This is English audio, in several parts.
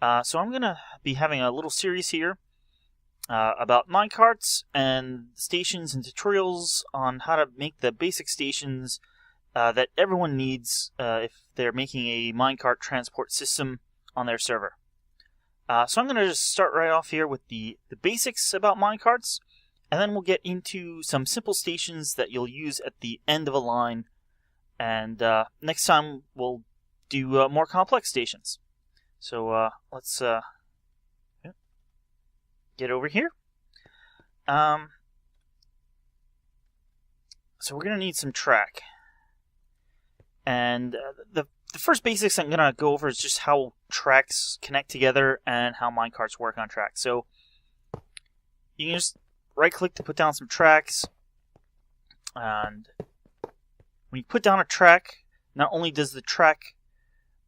So I'm going to be having a little series here about minecarts and stations and tutorials on how to make the basic stations that everyone needs if they're making a minecart transport system on their server. So I'm going to just start right off here with the basics about minecarts, and then we'll get into some simple stations that you'll use at the end of a line, and next time we'll do more complex stations. So let's get over here. So we're going to need some track. And the first basics I'm going to go over is just how tracks connect together and how minecarts work on tracks. So you can just right-click to put down some tracks. And when you put down a track, not only does the track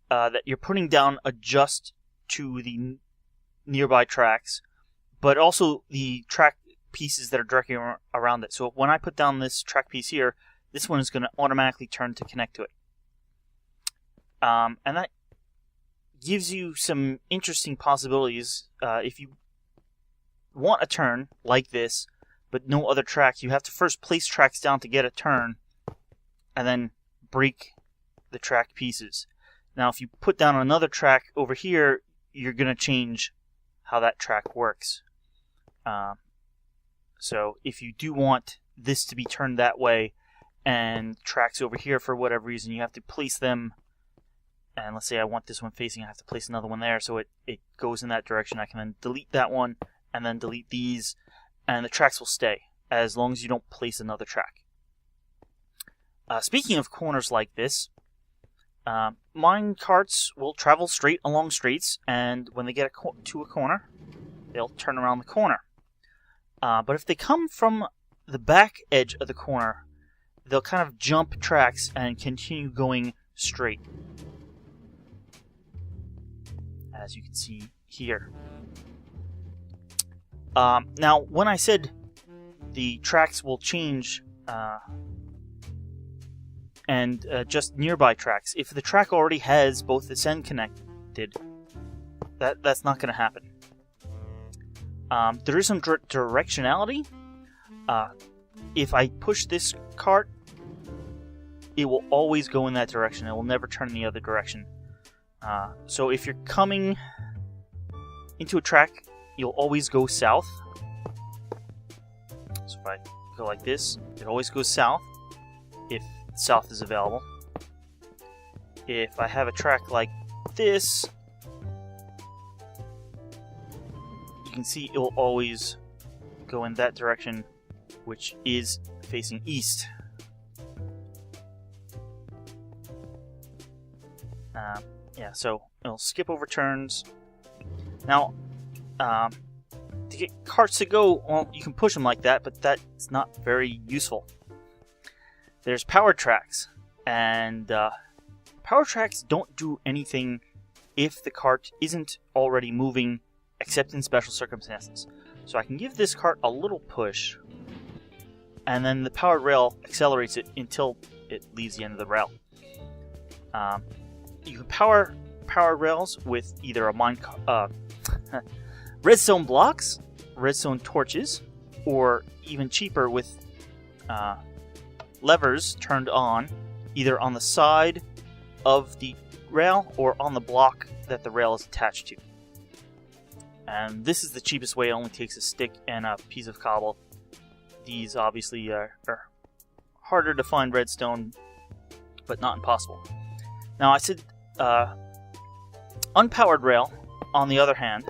that you're putting down adjust to the nearby tracks, but also the track pieces that are directly around it. So when I put down this track piece here, this one is going to automatically turn to connect to it. And that gives you some interesting possibilities. If you want a turn like this, but no other track, you have to first place tracks down to get a turn, and then break the track pieces. Now, if you put down another track over here, you're going to change how that track works. So if you do want this to be turned that way, and tracks over here for whatever reason, you have to place them. And let's say I want this one facing, I have to place another one there so it goes in that direction. I can then delete that one, and then delete these, and the tracks will stay, as long as you don't place another track. Speaking of corners like this, minecarts will travel straight along straights, and when they get to a corner, they'll turn around the corner. But if they come from the back edge of the corner, they'll kind of jump tracks and continue going straight, as you can see here. Now, when I said the tracks will change and just nearby tracks, if the track already has both its end connected, that's not going to happen. There is some directionality. If I push this cart, it will always go in that direction. It will never turn in the other direction. So if you're coming into a track, you'll always go south. So if I go like this, it always goes south, if south is available. If I have a track like this, you can see it will always go in that direction, which is facing east. Yeah, so it'll skip over turns. Now, to get carts to go, well, you can push them like that, but that's not very useful. There's power tracks, and power tracks don't do anything if the cart isn't already moving, except in special circumstances. So I can give this cart a little push, and then the powered rail accelerates it until it leaves the end of the rail. You can power rails with either a redstone blocks, redstone torches, or even cheaper with levers turned on, either on the side of the rail or on the block that the rail is attached to. And this is the cheapest way. It only takes a stick and a piece of cobble. These obviously are harder to find redstone, but not impossible. Now, I said unpowered rail, on the other hand,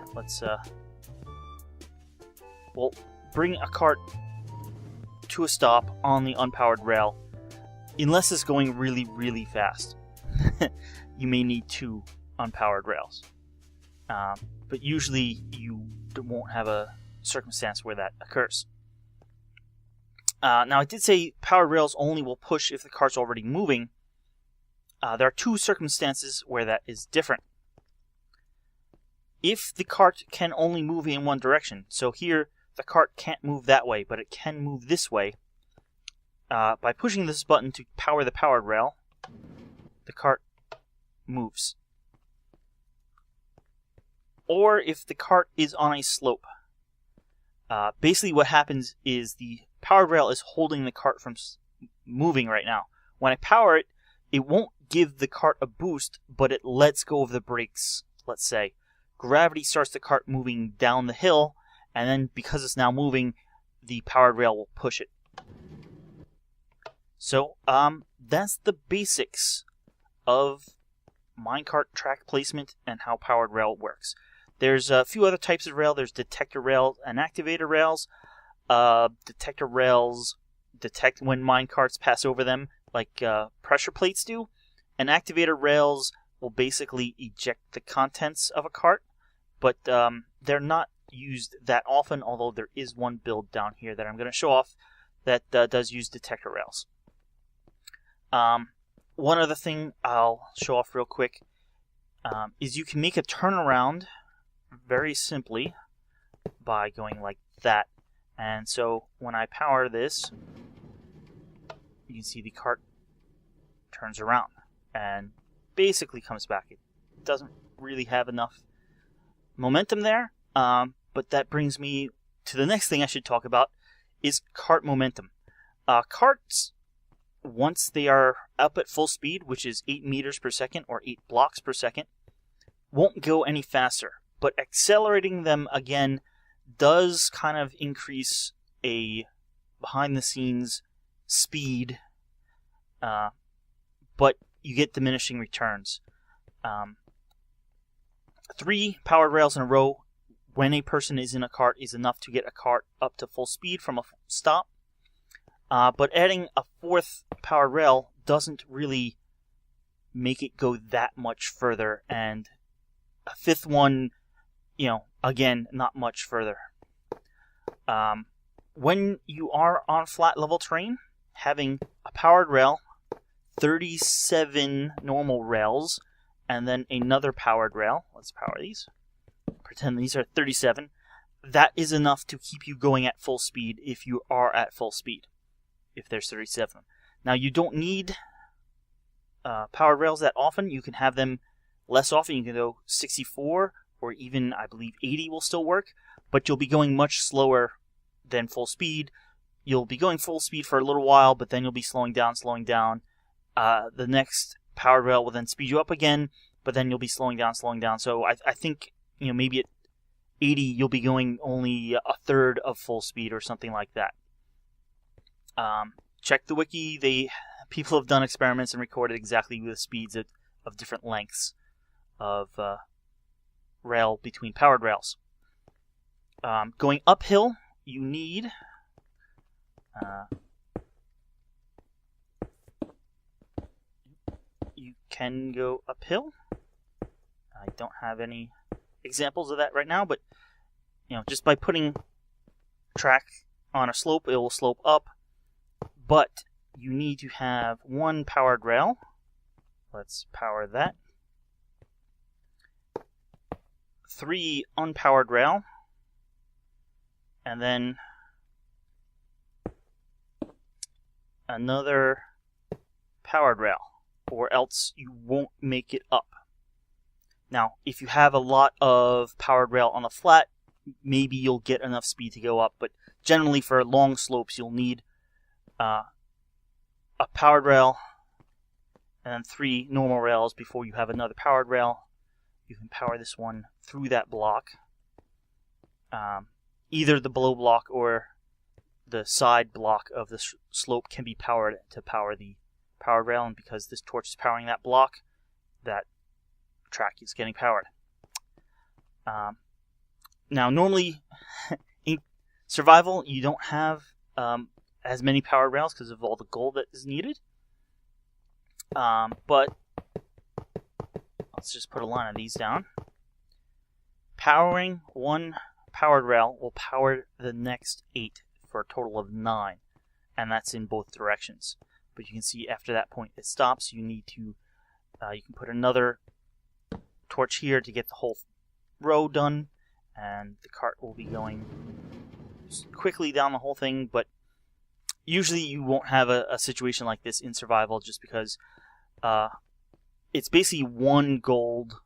we'll bring a cart to a stop on the unpowered rail, unless it's going really, really fast. You may need 2 unpowered rails. But usually you won't have a circumstance where that occurs. Now, I did say powered rails only will push if the cart's already moving. There are 2 circumstances where that is different. If the cart can only move in one direction, so here the cart can't move that way, but it can move this way, by pushing this button to power the powered rail, the cart moves. or if the cart is on a slope. Basically what happens is the powered rail is holding the cart from moving right now. When I power it, it won't give the cart a boost, but it lets go of the brakes, let's say. Gravity starts the cart moving down the hill, and then because it's now moving, the powered rail will push it. So, that's the basics of minecart track placement and how powered rail works. There's a few other types of rail. There's detector rails and activator rails. Detector rails detect when minecarts pass over them, like pressure plates do. And activator rails will basically eject the contents of a cart, but they're not used that often, although there is one build down here that I'm going to show off that does use detector rails. One other thing I'll show off real quick is you can make a turnaround very simply by going like that. And so when I power this, you can see the cart turns around and basically comes back. It doesn't really have enough momentum there, but that brings me to the next thing I should talk about is cart momentum. Carts, once they are up at full speed, which is 8 meters per second or 8 blocks per second, won't go any faster. But accelerating them again does kind of increase a behind-the-scenes speed, but you get diminishing returns. 3 powered rails in a row when a person is in a cart is enough to get a cart up to full speed from a stop. But adding a 4th powered rail doesn't really make it go that much further, and a 5th one, again, not much further. When you are on flat level terrain, having a powered rail, 37 normal rails, and then another powered rail, let's power these, pretend these are 37, that is enough to keep you going at full speed if you are at full speed, if there's 37. Now, you don't need powered rails that often. You can have them less often. You can go 64 or even, I believe, 80 will still work, but you'll be going much slower than full speed. You'll be going full speed for a little while, but then you'll be slowing down. The next powered rail will then speed you up again, but then you'll be slowing down. So I think, maybe at 80 you'll be going only a third of full speed or something like that. Check the wiki. People have done experiments and recorded exactly the speeds of different lengths of rail between powered rails. Going uphill, you need you can go uphill. I don't have any examples of that right now, but just by putting track on a slope, it will slope up. But you need to have 1 powered rail. Let's power that. 3 unpowered rail. And then another powered rail, or else you won't make it up. Now, if you have a lot of powered rail on the flat, maybe you'll get enough speed to go up, but generally for long slopes you'll need a powered rail and then 3 normal rails before you have another powered rail. You can power this one through that block. Either the below block or the side block of the slope can be powered to power the powered rail, and because this torch is powering that block, that track is getting powered. Now, normally in survival, you don't have as many powered rails because of all the gold that is needed. But let's just put a line of these down. Powering 1 powered rail will power the next 8 for a total of 9, and that's in both directions. But you can see after that point it stops. You need to you can put another torch here to get the whole row done, and the cart will be going quickly down the whole thing. But usually you won't have a situation like this in survival, just because it's basically 1 gold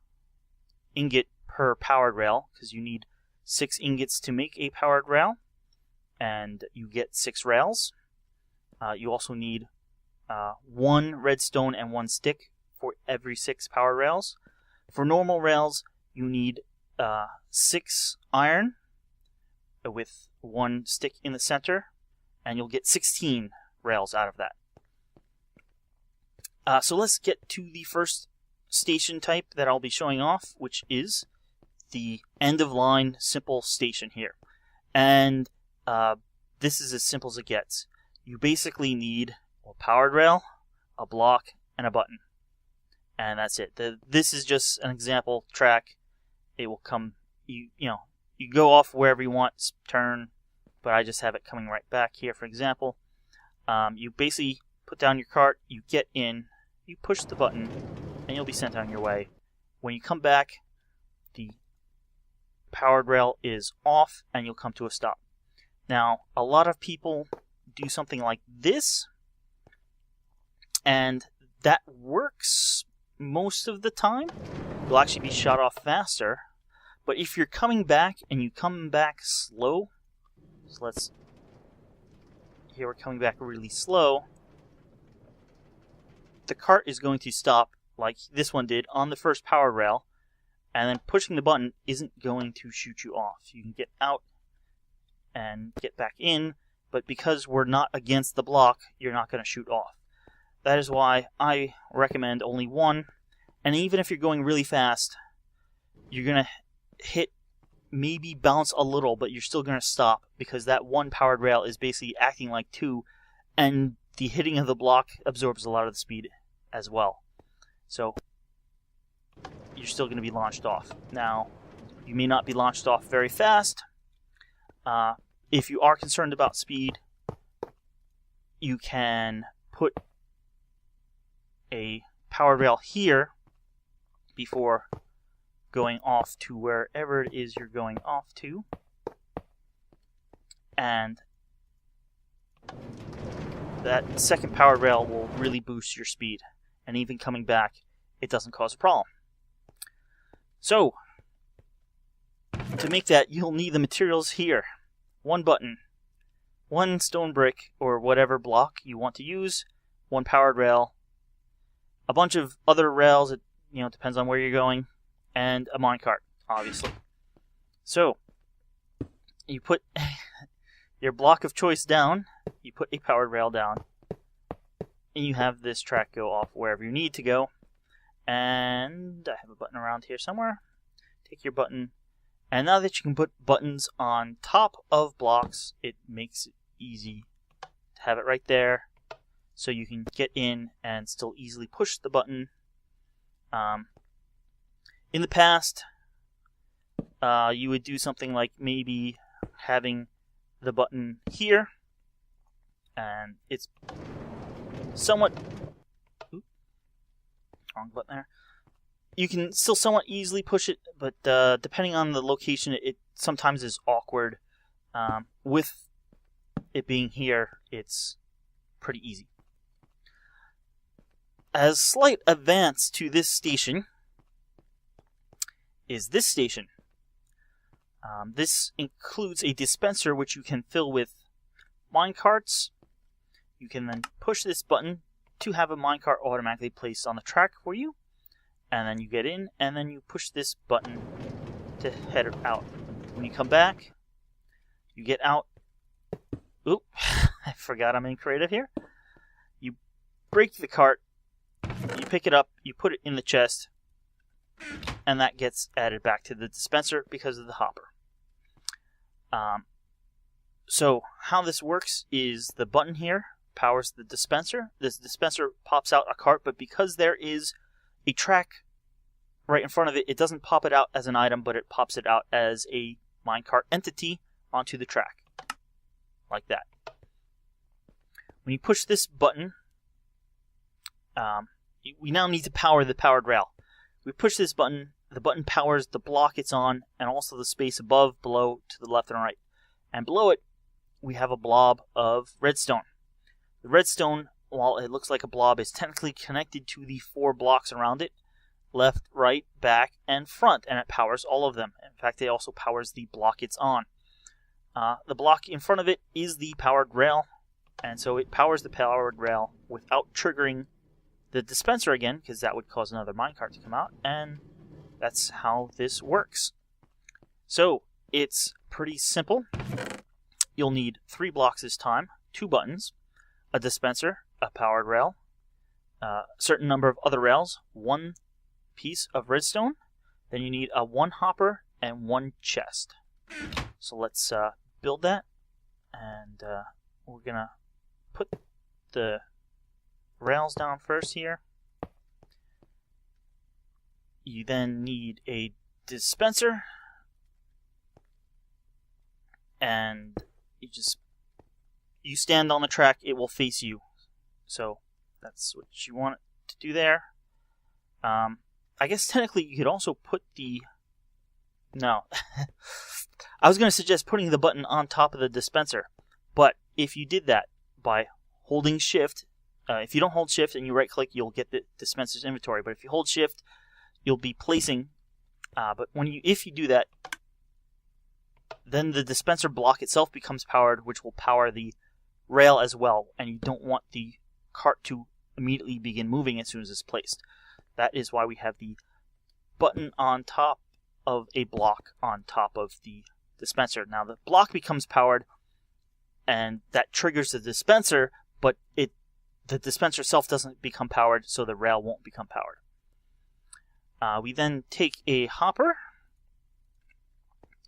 ingot per powered rail, because you need 6 ingots to make a powered rail, and you get 6 rails. You also need 1 redstone and 1 stick for every 6 power rails. For normal rails, you need 6 iron with 1 stick in the center, and you'll get 16 rails out of that. So let's get to the first station type that I'll be showing off, which is the end-of-line simple station here. And this is as simple as it gets. You basically need a powered rail, a block, and a button. And that's it. This is just an example track. It will come, you go off wherever you want, turn, but I just have it coming right back here, for example. You basically put down your cart, you get in, you push the button, and you'll be sent on your way. When you come back, the powered rail is off, and you'll come to a stop. Now, a lot of people do something like this, and that works most of the time. You'll actually be shot off faster. But if you're coming back and you come back slow, so here we're coming back really slow, the cart is going to stop like this one did on the first power rail, and then pushing the button isn't going to shoot you off. You can get out and get back in, but because we're not against the block, you're not going to shoot off. That is why I recommend only one, and even if you're going really fast, you're going to hit, maybe bounce a little, but you're still going to stop, because that one powered rail is basically acting like 2, and the hitting of the block absorbs a lot of the speed as well. So you're still going to be launched off. Now, you may not be launched off very fast. If you are concerned about speed, you can put a powered rail here before going off to wherever it is you're going off to. And that second powered rail will really boost your speed. And even coming back, it doesn't cause a problem. So, to make that, you'll need the materials here. 1 button, 1 stone brick or whatever block you want to use, 1 powered rail, a bunch of other rails, it depends on where you're going, and a minecart, obviously. So, you put your block of choice down, you put a powered rail down, and you have this track go off wherever you need to go. And I have a button around here somewhere. Take your button, and now that you can put buttons on top of blocks, it makes it easy to have it right there, so you can get in and still easily push the button. In the past, you would do something like maybe having the button here, and it's somewhat... Oops, wrong button there. You can still somewhat easily push it, but depending on the location, it sometimes is awkward. With it being here, it's pretty easy. As slight advance to this station is this station. This includes a dispenser which you can fill with minecarts. You can then push this button to have a minecart automatically placed on the track for you. And then you get in, and then you push this button to head out. When you come back, you get out. Oop, I forgot I'm in creative here. You break the cart, you pick it up, you put it in the chest, and that gets added back to the dispenser because of the hopper. So how this works is the button here powers the dispenser. This dispenser pops out a cart, but because there is a track right in front of it, it doesn't pop it out as an item, but it pops it out as a minecart entity onto the track. Like that. When you push this button, we now need to power the powered rail. We push this button, the button powers the block it's on, and also the space above, below, to the left and right. And below it, we have a blob of redstone. The redstone, while it looks like a blob, is technically connected to the 4 blocks around it. left, right, back, and front, and it powers all of them. In fact, it also powers the block it's on. The block in front of it is the powered rail, and so it powers the powered rail without triggering the dispenser again, because that would cause another minecart to come out, and that's how this works. So, it's pretty simple. You'll need 3 blocks this time, 2 buttons, a dispenser, a powered rail, a certain number of other rails, 1 piece of redstone, then you need a 1 hopper and 1 chest. So let's build that, and we're gonna put the rails down first here. You then need a dispenser, and you stand on the track, it will face you. So that's what you want it to do there. I guess technically you could also put the... No. I was going to suggest putting the button on top of the dispenser, but if you did that by holding shift, if you don't hold shift and you right click, you'll get the dispenser's inventory, but if you hold shift, you'll be placing, but if you do that, then the dispenser block itself becomes powered, which will power the rail as well, and you don't want the cart to immediately begin moving as soon as it's placed. That is why we have the button on top of a block on top of the dispenser. Now the block becomes powered, and that triggers the dispenser, but the dispenser itself doesn't become powered, so the rail won't become powered. We then take a hopper,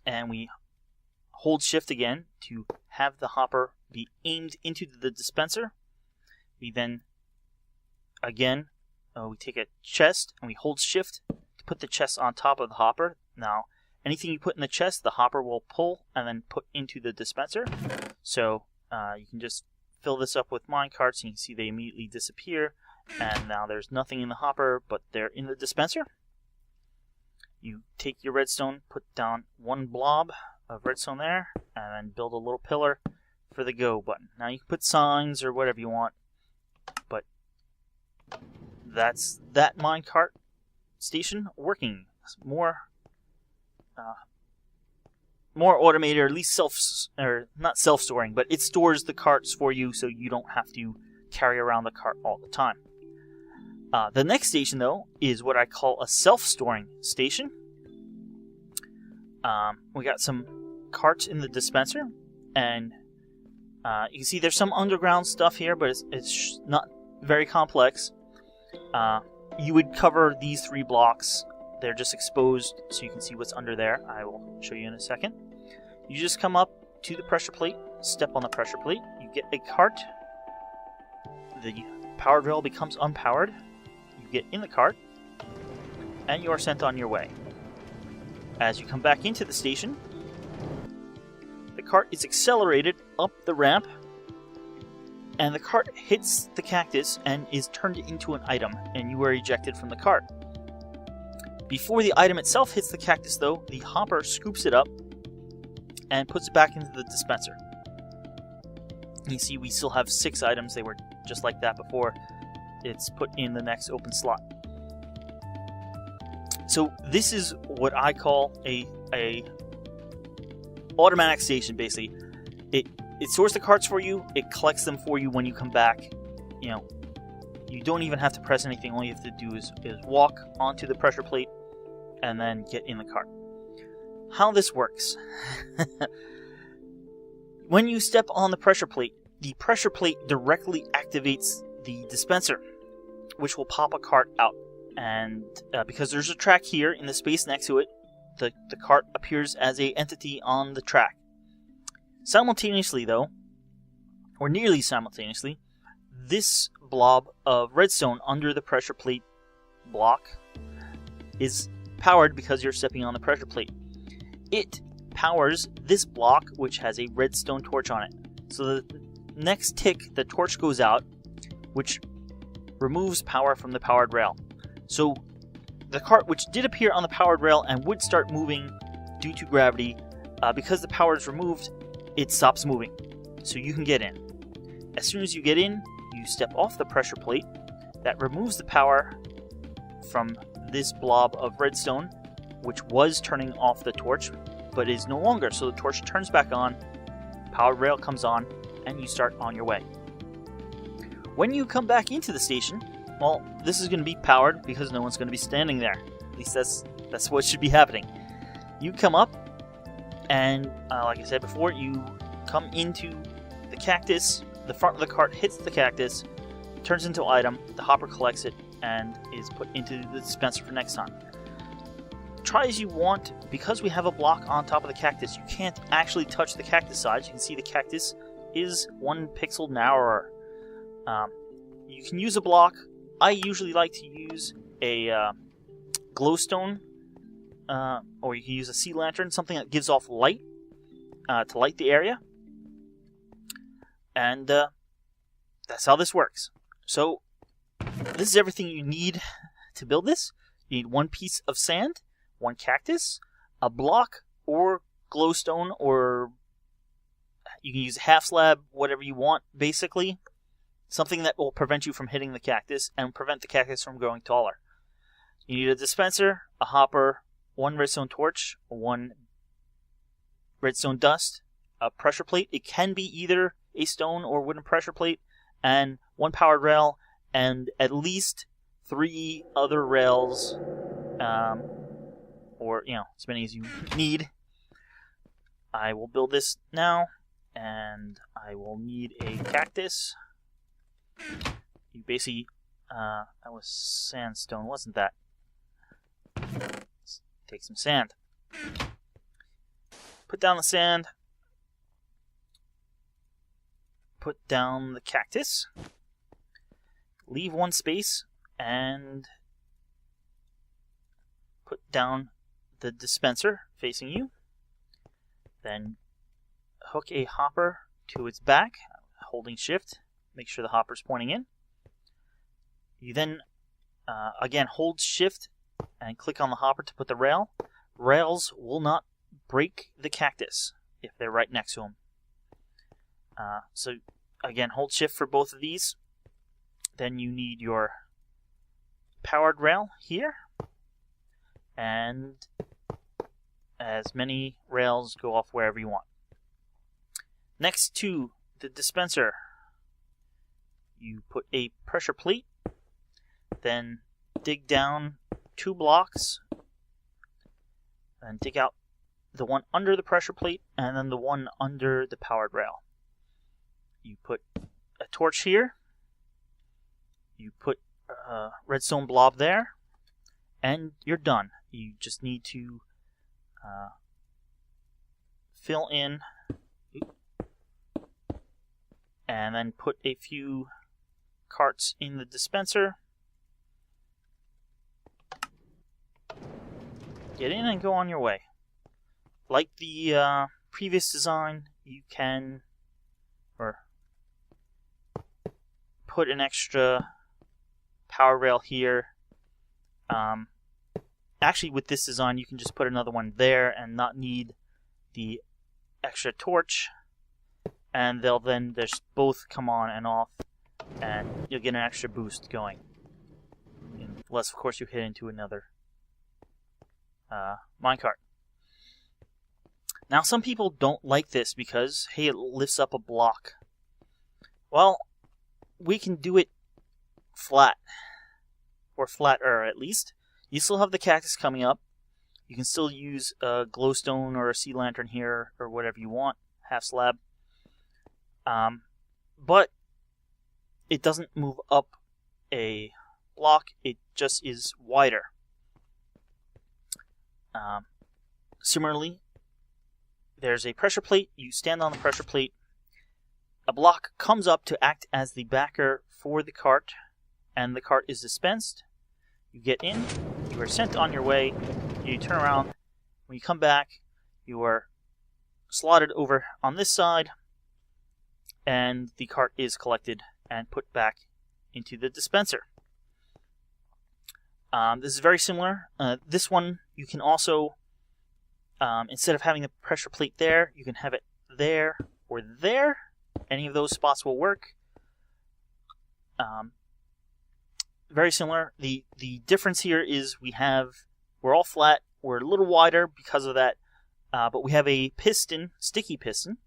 and we hold shift again to have the hopper be aimed into the dispenser. We then, again, we take a chest, and we hold shift to put the chest on top of the hopper. Now, anything you put in the chest, the hopper will pull and then put into the dispenser. So, you can just fill this up with minecarts, and you can see they immediately disappear. And now there's nothing in the hopper, but they're in the dispenser. You take your redstone, put down 1 blob of redstone there, and then build a little pillar for the go button. Now you can put signs or whatever you want, but that's that minecart station working. More automated, or at least not self-storing, but it stores the carts for you, so you don't have to carry around the cart all the time. The next station, though, is what I call a self-storing station. We got some carts in the dispenser, and you can see there's some underground stuff here, but it's not very complex. You would cover these 3 blocks. They're just exposed, so you can see what's under there. I will show you in a second. You just come up to the pressure plate, step on the pressure plate, you get a cart. The powered rail becomes unpowered. You get in the cart, and you are sent on your way. As you come back into the station, the cart is accelerated up the ramp, and the cart hits the cactus and is turned into an item, and you are ejected from the cart. Before the item itself hits the cactus, though, the hopper scoops it up and puts it back into the dispenser. You see we still have 6 items. They were just like that before. It's put in the next open slot. So this is what I call a automatic station, basically. It stores the carts for you, it collects them for you when you come back. You know, you don't even have to press anything. All you have to do is walk onto the pressure plate and then get in the cart. How this works. When you step on the pressure plate directly activates the dispenser, which will pop a cart out. And because there's a track here in the space next to it, the cart appears as an entity on the track. Simultaneously, though, or nearly simultaneously, this blob of redstone under the pressure plate block is powered because you're stepping on the pressure plate. It powers this block, which has a redstone torch on it. So the next tick, the torch goes out, which removes power from the powered rail. So the cart, which did appear on the powered rail and would start moving due to gravity, because the power is removed, it stops moving. So you can get in. As soon as you get in, you step off the pressure plate. That removes the power from this blob of redstone, which was turning off the torch, but is no longer. So the torch turns back on, powered rail comes on, and you start on your way. When you come back into the station, well, this is going to be powered because no one's going to be standing there. At least that's what should be happening. You come up, and like I said before, you come into the cactus. The front of the cart hits the cactus, turns into an item, the hopper collects it, and is put into the dispenser for next time. Try as you want, because we have a block on top of the cactus, you can't actually touch the cactus sides. You can see the cactus is 1 pixel narrower. You can use a block. I usually like to use a glowstone, or you can use a sea lantern, something that gives off light to light the area. And that's how this works. So this is everything you need to build this. You need 1 piece of sand, 1 cactus, a block or glowstone, or you can use a half slab, whatever you want, basically. Something that will prevent you from hitting the cactus and prevent the cactus from growing taller. You need a dispenser, a hopper, 1 redstone torch, 1 redstone dust, a pressure plate. It can be either a stone or wooden pressure plate, and 1 powered rail, and at least 3 other rails, or as many as you need. I will build this now, and I will need a cactus. You basically, that was sandstone, wasn't that? Let's take some sand. Put down the sand. Put down the cactus. Leave 1 space and put down the dispenser facing you. Then hook a hopper to its back, holding shift. Make sure the hopper's pointing in. You then, again, hold shift and click on the hopper to put the rail. Rails will not break the cactus if they're right next to them. So, again, hold shift for both of these. Then you need your powered rail here. And as many rails go off wherever you want. Next to the dispenser, you put a pressure plate, then dig down 2 blocks, and dig out the one under the pressure plate, and then the one under the powered rail. You put a torch here, you put a redstone blob there, and you're done. You just need to fill in, and then put a few carts in the dispenser. Get in and go on your way. Like the previous design, you can put an extra power rail here. Actually, with this design, you can just put another one there and not need the extra torch. And they'll then just both come on and off, and you'll get an extra boost going. Unless, of course, you hit into another minecart. Now, some people don't like this because, hey, it lifts up a block. Well, we can do it flat, or flatter at least. You still have the cactus coming up. You can still use a glowstone or a sea lantern here, or whatever you want, half slab. But it doesn't move up a block, it just is wider. Similarly, there's a pressure plate. You stand on the pressure plate. A block comes up to act as the backer for the cart, and the cart is dispensed. You get in, you are sent on your way, you turn around. When you come back, you are slotted over on this side, and the cart is collected and put back into the dispenser. This is very similar. This one, you can also, instead of having the pressure plate there, you can have it there or there. Any of those spots will work. very similar. The difference here is we're all flat. We're a little wider because of that, but we have a piston, sticky piston,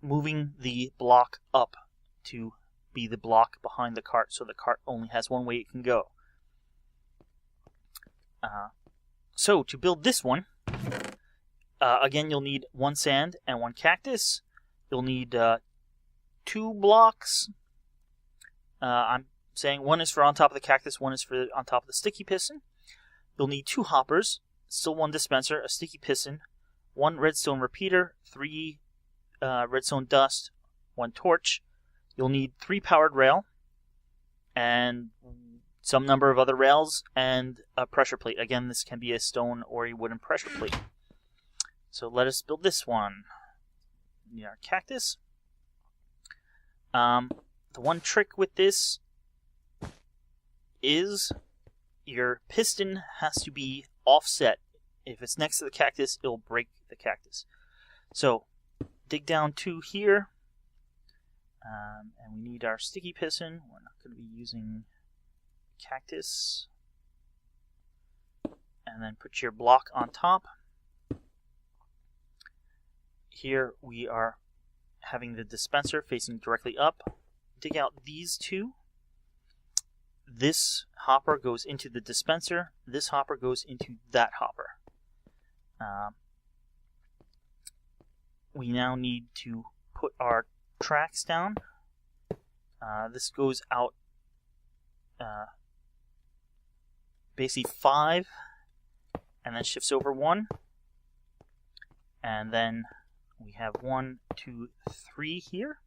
moving the block up to be the block behind the cart, so the cart only has one way it can go. So to build this one, again, you'll need 1 sand and 1 cactus. You'll need 2 blocks. I'm saying 1 is for on top of the cactus, 1 is for on top of the sticky piston. You'll need 2 hoppers, still 1 dispenser, a sticky piston, 1 redstone repeater, 3 redstone dust, 1 torch. You'll need 3 powered rail, and some number of other rails, and a pressure plate. Again, this can be a stone or a wooden pressure plate. So let us build this one. We need our cactus. The one trick with this is your piston has to be offset. If it's next to the cactus, it'll break the cactus. So dig down 2 here, and we need our sticky piston. We're not going to be using cactus. And then put your block on top. Here we are having the dispenser facing directly up. Dig out these 2. This hopper goes into the dispenser. This hopper goes into that hopper. We now need to put our tracks down. This goes out basically 5, and then shifts over 1. And then we have 1, 2, 3 here.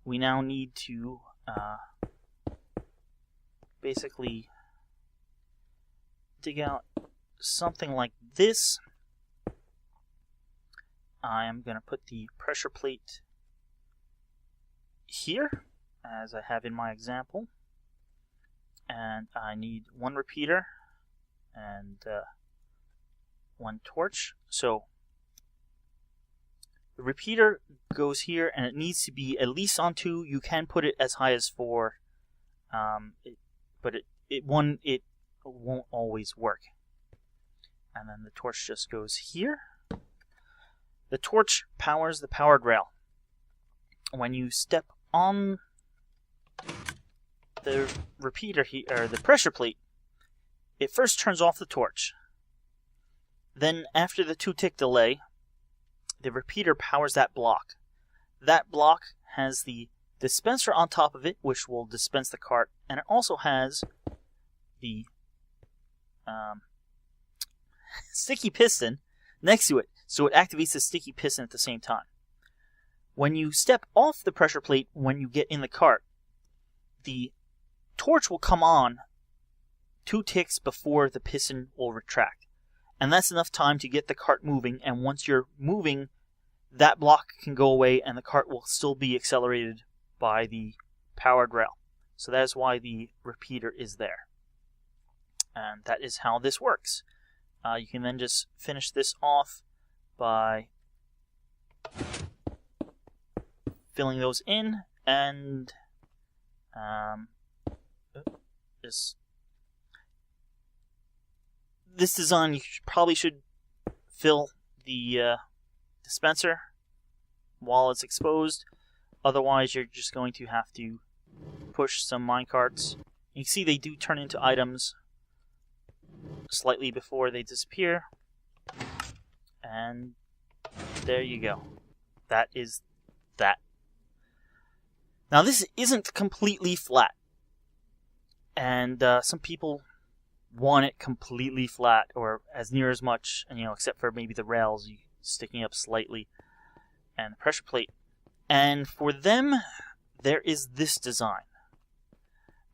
We now need to basically dig out something like this. I am going to put the pressure plate here, as I have in my example. And I need 1 repeater and 1 torch. So the repeater goes here, and it needs to be at least on 2. You can put it as high as 4, but it won't always work. And then the torch just goes here. The torch powers the powered rail. When you step on the repeater here, or the pressure plate, it first turns off the torch. Then, after the 2-tick delay, the repeater powers that block. That block has the dispenser on top of it, which will dispense the cart, and it also has the sticky piston next to it, so it activates the sticky piston at the same time. When you step off the pressure plate when you get in the cart, the torch will come on 2 ticks before the piston will retract. And that's enough time to get the cart moving, and once you're moving, that block can go away and the cart will still be accelerated by the powered rail. So that is why the repeater is there. And that is how this works. You can then just finish this off by filling those in, and this design, you probably should fill the dispenser while it's exposed. Otherwise, you're just going to have to push some minecarts. You can see they do turn into items slightly before they disappear. And there you go. That is that. Now, this isn't completely flat. And some people want it completely flat, or as near as much, except for maybe the rails sticking up slightly, and the pressure plate. And for them, there is this design.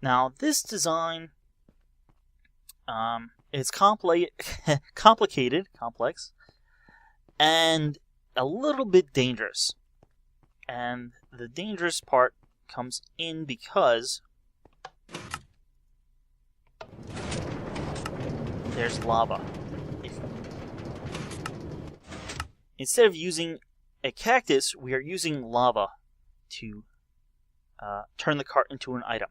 Now, this design is complicated, complex, and a little bit dangerous. And the dangerous part comes in because there's lava. Instead of using a cactus, we are using lava to turn the cart into an item.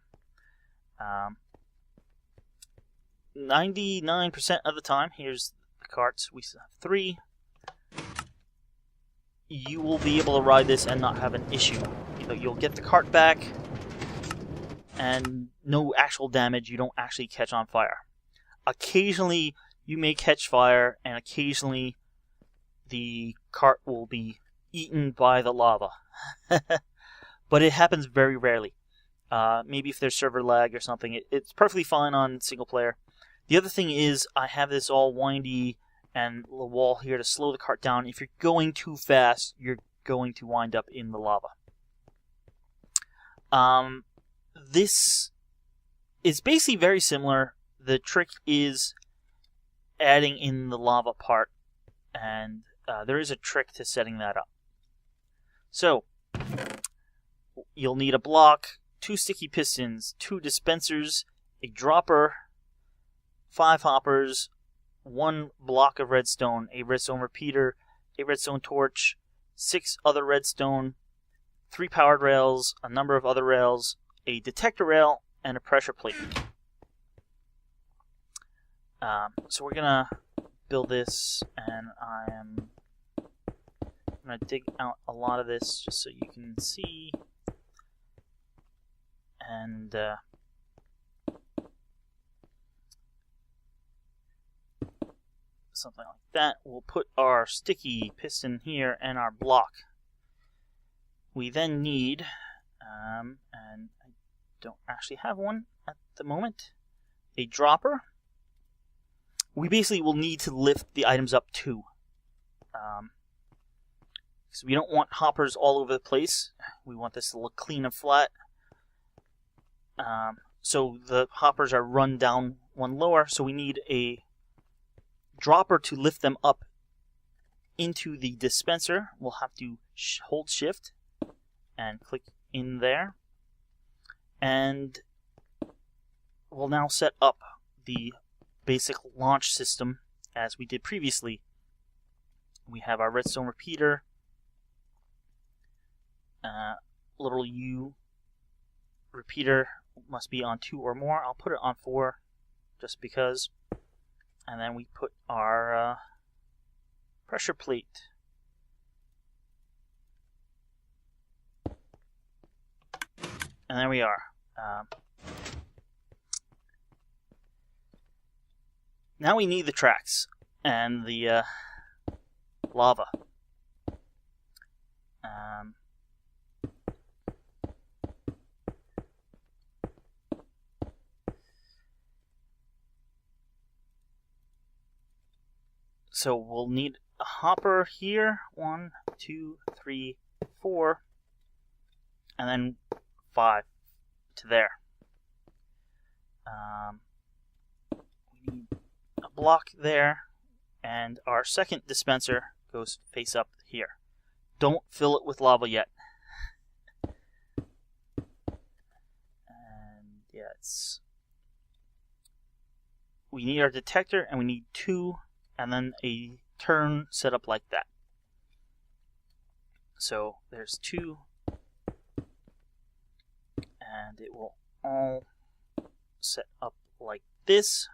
99% of the time, here's the carts. We have 3. You will be able to ride this and not have an issue. You'll get the cart back, and no actual damage. You don't actually catch on fire. Occasionally, you may catch fire, and occasionally, the cart will be eaten by the lava. But it happens very rarely. Maybe if there's server lag or something. It's perfectly fine on single player. The other thing is, I have this all windy and the wall here to slow the cart down. If you're going too fast, you're going to wind up in the lava. This is basically very similar. The trick is adding in the lava part, and there is a trick to setting that up. So, you'll need a block, 2 sticky pistons, 2 dispensers, a dropper, 5 hoppers, 1 block of redstone, a redstone repeater, a redstone torch, 6 other redstone, 3 powered rails, a number of other rails, a detector rail, and a pressure plate. So we're gonna build this, and I'm gonna dig out a lot of this just so you can see. And something like that. We'll put our sticky piston here and our block. We then need, and I don't actually have one at the moment, a dropper. We basically will need to lift the items up too. So we don't want hoppers all over the place. We want this to look clean and flat. So the hoppers are run down one lower, so we need a dropper to lift them up into the dispenser. We'll have to hold shift and click in there. And we'll now set up the basic launch system as we did previously. We have our redstone repeater, little U repeater must be on 2 or more. I'll put it on 4 just because. And then we put our pressure plate. And there we are. Now we need the tracks and the lava. So we'll need a hopper here. 1, 2, 3, 4, and then 5 to there. We need a block there, and our second dispenser goes face up here. Don't fill it with lava yet. And yeah, we need our detector, and we need 2. And then a turn set up like that. So there's 2. And it will all set up like this.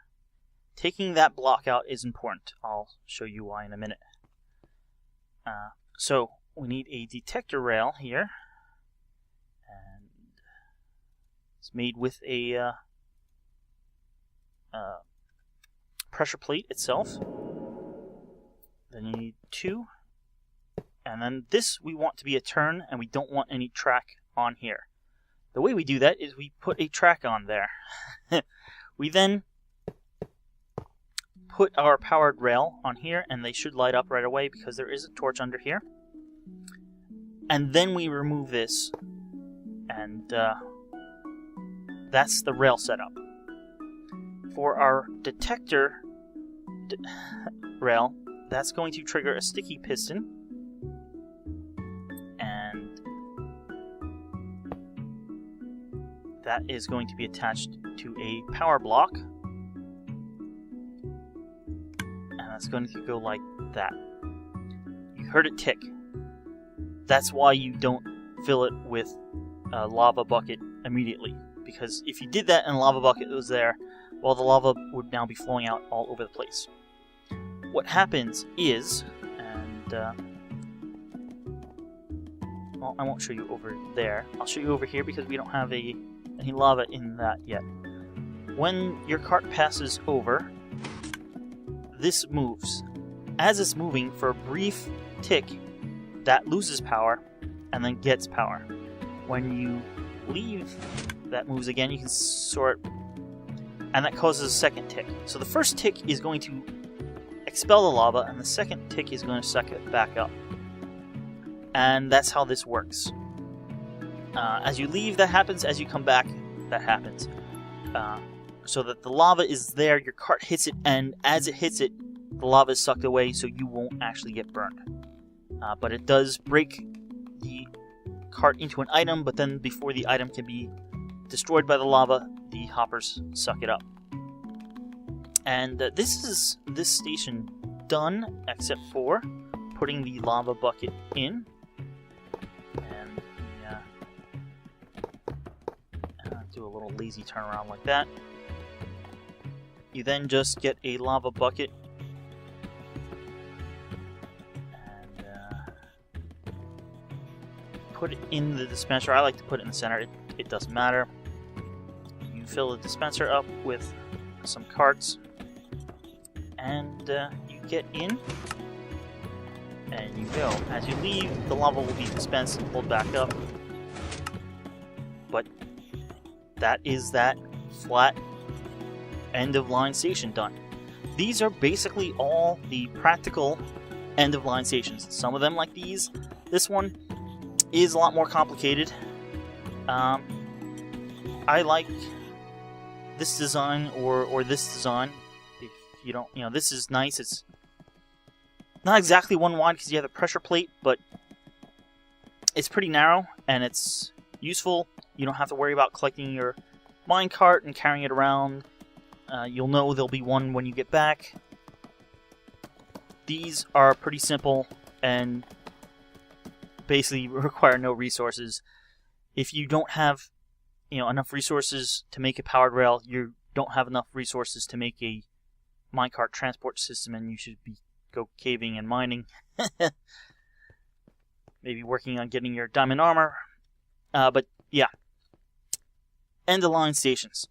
Taking that block out is important. I'll show you why in a minute. So we need a detector rail here. And it's made with a pressure plate itself. Then you need 2. And then this we want to be a turn, and we don't want any track on here. The way we do that is we put a track on there. We then put our powered rail on here, and they should light up right away because there is a torch under here. And then we remove this, and that's the rail setup. For our detector rail, that's going to trigger a sticky piston, and that is going to be attached to a power block, and that's going to go like that. You heard it tick. That's why you don't fill it with lava bucket immediately. Because if you did that and a lava bucket was there, well, the lava would now be flowing out all over the place. What happens is, and well, I won't show you over there. I'll show you over here because we don't have any lava in that yet. When your cart passes over, this moves. As it's moving, for a brief tick, that loses power and then gets power. When you leave, that moves again. You can sort, and that causes a second tick. So the first tick is going to expel the lava, and the second tick is going to suck it back up. And that's how this works. As you leave, that happens. As you come back, that happens. So that the lava is there, your cart hits it, and as it hits it, the lava is sucked away, so you won't actually get burned. But it does break the cart into an item, but then before the item can be destroyed by the lava, the hoppers suck it up. And this is this station done, except for putting the lava bucket in. And do a little lazy turnaround like that. You then just get a lava bucket and put it in the dispenser. I like to put it in the center. It doesn't matter. You fill the dispenser up with some carts, and you get in, and you go. As you leave, the lava will be dispensed and pulled back up. But that is that flat end-of-line station done. These are basically all the practical end-of-line stations. Some of them like these. This one is a lot more complicated. I like this design or this design. If you don't, this is nice. It's not exactly one wide because you have the pressure plate, but it's pretty narrow and it's useful. You don't have to worry about collecting your minecart and carrying it around. You'll know there'll be one when you get back. These are pretty simple and basically require no resources. If you don't have enough resources to make a powered rail, you don't have enough resources to make a minecart transport system, and you should go caving and mining. Maybe working on getting your diamond armor. But yeah, end-of-line stations.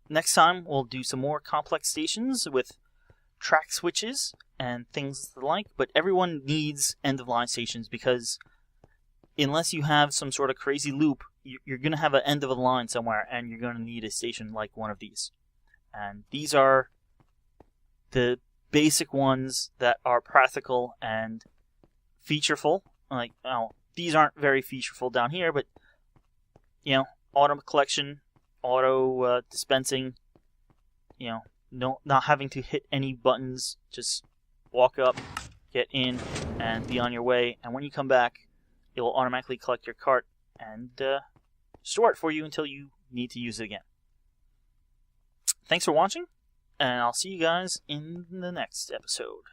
Next time we'll do some more complex stations with track switches and things like, but everyone needs end-of-line stations because unless you have some sort of crazy loop, you're going to have an end of a line somewhere, and you're going to need a station like one of these. And these are the basic ones that are practical and featureful. These aren't very featureful down here, but auto collection, auto dispensing, not having to hit any buttons, just walk up, get in, and be on your way. And when you come back, it will automatically collect your cart and store it for you until you need to use it again. Thanks for watching, and I'll see you guys in the next episode.